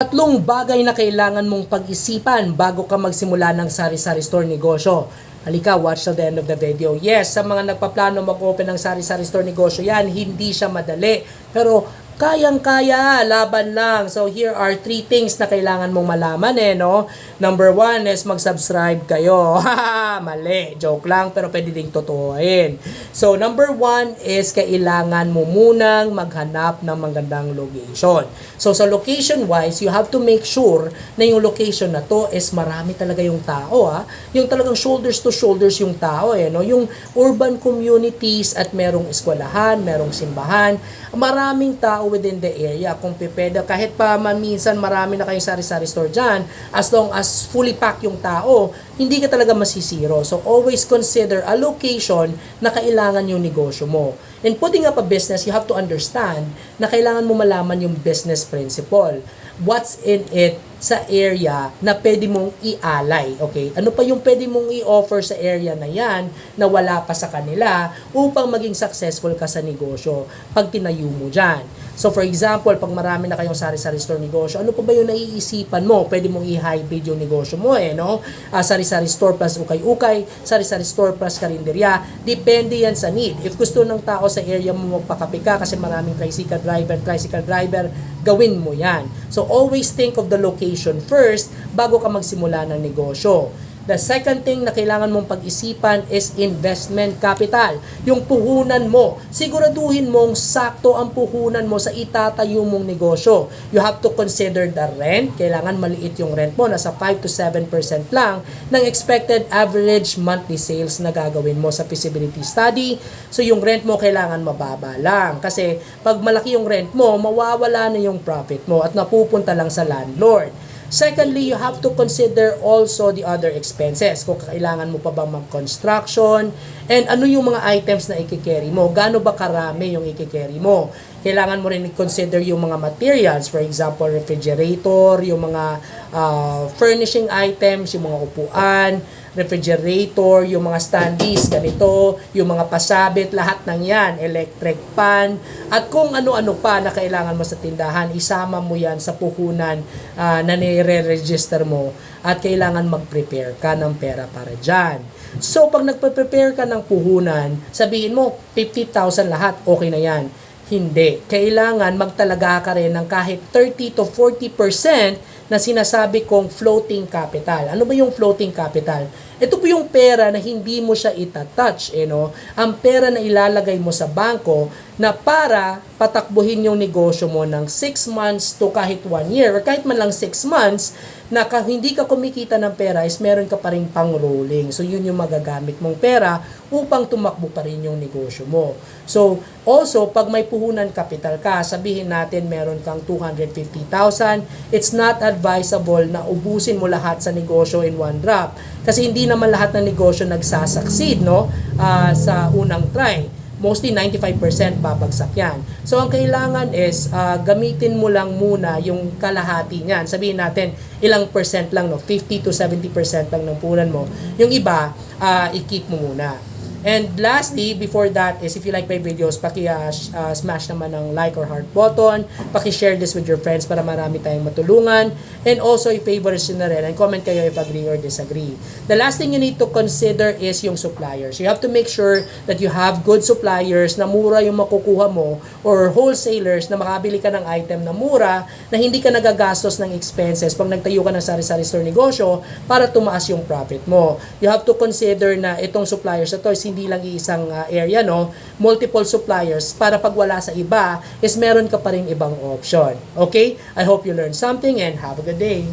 Tatlong bagay na kailangan mong pag-isipan bago ka magsimula ng sari-sari store negosyo. Halika, watch till the end of the video. Yes, sa mga nagpaplano mag-open ng sari-sari store negosyo yan, hindi siya madali. Pero kayang-kaya, laban lang. So here are 3 things na kailangan mong malaman no? Number 1 is mag-subscribe kayo. Mali, joke lang pero pwede ding totoohin. So number 1 is kailangan mo munang maghanap ng magandang location. So sa location wise, you have to make sure na yung location na to is marami talaga yung tao. Yung talagang shoulders to shoulders yung tao no? Yung urban communities at merong eskwelahan, merong simbahan, maraming tao within the area. Kung pipeda, kahit pa minsan marami na kayong sari-sari store dyan, as long as fully packed yung tao, hindi ka talaga masisiro. So always consider a location na kailangan yung negosyo mo. In putting up a business, you have to understand na kailangan mo malaman yung business principle. What's in it sa area na pwede mong i-alay, okay? Ano pa yung pwede mong i-offer sa area na yan na wala pa sa kanila upang maging successful ka sa negosyo pag tinayo mo dyan. So for example, pag marami na kayong sari-sari store negosyo, ano pa ba yung naiisipan mo? Pwede mong i-hybrid yung negosyo mo no? Sari-sari store plus ukay-ukay, sari-sari store plus karinderya, depende yan sa need. If gusto ng tao sa area mo magpakape ka kasi maraming tricycle driver, gawin mo yan. So always think of the location first bago ka magsimula ng negosyo. The second thing na kailangan mong pag-isipan is investment capital. Yung puhunan mo. Siguraduhin mong sakto ang puhunan mo sa itatayo mong negosyo. You have to consider the rent. Kailangan maliit yung rent mo. Nasa 5 to 7% lang ng expected average monthly sales na gagawin mo sa feasibility study. So yung rent mo kailangan mababa lang. Kasi pag malaki yung rent mo, mawawala na yung profit mo at napupunta lang sa landlord. Secondly, you have to consider also the other expenses. Kung kailangan mo pa bang mag-construction, and ano yung mga items na i-carry mo. Gaano ba karami yung i-carry mo. Kailangan mo rin i-consider yung mga materials. For example, refrigerator, yung mga furnishing items, yung mga upuan, refrigerator, yung mga standees, ganito, yung mga pasabit, lahat ng yan, electric pan, at kung ano-ano pa na kailangan mo sa tindahan, isama mo yan sa puhunan na nire-register mo at kailangan mag-prepare ka ng pera para dyan. So, pag nagpe-prepare ka ng puhunan, sabihin mo, 50,000 lahat, okay na yan. Hindi. Kailangan magtalaga ka rin ng kahit 30 to 40% na sinasabi kong floating capital. Ano ba yung floating capital? Ito po yung pera na hindi mo siya itatouch. Ang pera na ilalagay mo sa bangko na para patakbuhin yung negosyo mo ng 6 months to kahit 1 year or kahit man lang 6 months na hindi ka kumikita ng pera is meron ka pa rin pang rolling. So yun yung magagamit mong pera upang tumakbo pa rin yung negosyo mo. So also, pag may puhunan capital ka, sabihin natin meron kang 250,000, it's not advisable na ubusin mo lahat sa negosyo in one drop. Kasi hindi naman lahat ng negosyo nagsasucceed sa unang try. Mostly 95% babagsak yan. So ang kailangan is gamitin mo lang muna yung kalahati niyan. Sabihin natin ilang percent lang 50 to 70% lang ng puhunan mo. Yung iba i-keep mo muna. And lastly, before that is if you like my videos, smash naman ng like or heart button, paki-share this with your friends para marami tayong matulungan, and also i-favorite na rin and comment kayo if agree or disagree. The last thing you need to consider is yung suppliers. You have to make sure that you have good suppliers na mura yung makukuha mo or wholesalers na makabili ka ng item na mura na hindi ka nagagastos ng expenses pag nagtayo ka ng sari-sari store negosyo para tumaas yung profit mo. You have to consider na itong suppliers na to is hindi lang iisang area, multiple suppliers para pag wala sa iba is meron ka pa rin ibang option. Okay? I hope you learned something and have a good day.